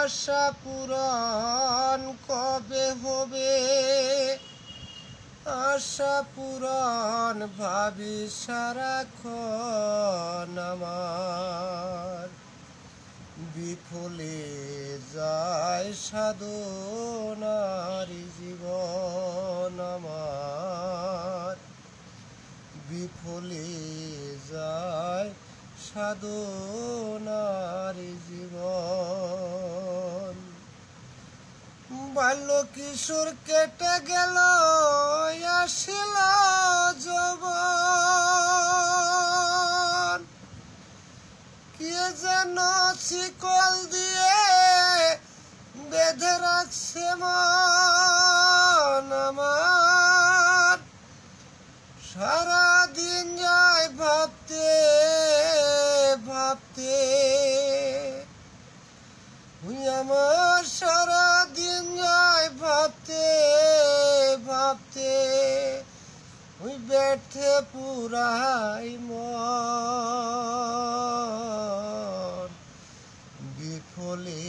আশা পূরণ কবে হবে, আশা পূরণ ভাবি সারাক্ষণ আমার। বিফলে যায় সাধনার জীবন আমার, বিফলে যায় সাধনার জীবন। বাল্য কিশোর কেটে গেল, আসিল যৌবন। কে যেন শিকল দিয়ে বেঁধে রাখছে মন আমার। সারাদিন যায় ভাবতে ভাবতে, আমার সারাদিন যায় ভাবতে ভাবতে, ব্যর্থে পুরাই মন। বিফলে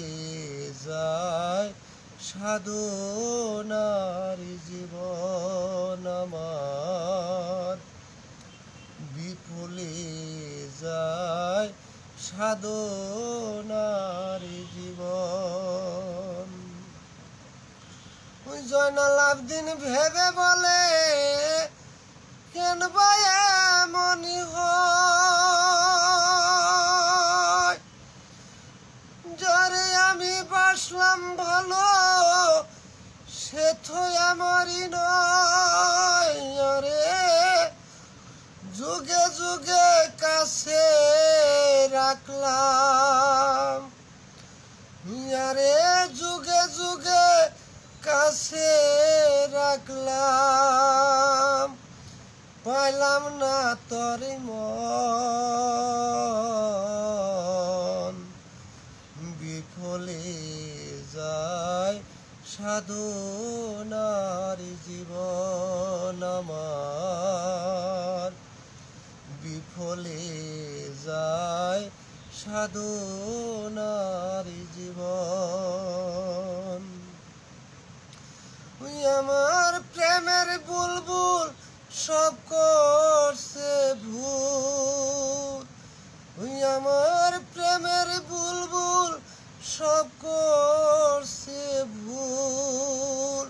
যায় সাধনার জীবন আমার, বিফলে যায় সাধনার জীবন। জয়নাল আবদিন ভেবে বলে, কেন বা এমনই হয়, যারে আমি বাসলাম ভালো সে তো আমারই নয়। আরে যুগে যুগে কাছে রাখলাম, আরে যুগে যুগে কাছে রাখলাম, পাইলাম না তোর মন। বিফলে যায় সাধনার জীবন আমার, বিফলে যায় সাধনার জীবন। আমার প্রেমের বুলবুল সব করছে ভুল, আমার প্রেমের বুলবুল সব করছে ভুল।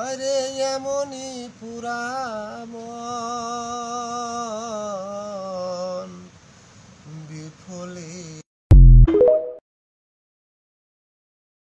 আরে এমনই পুরা মন।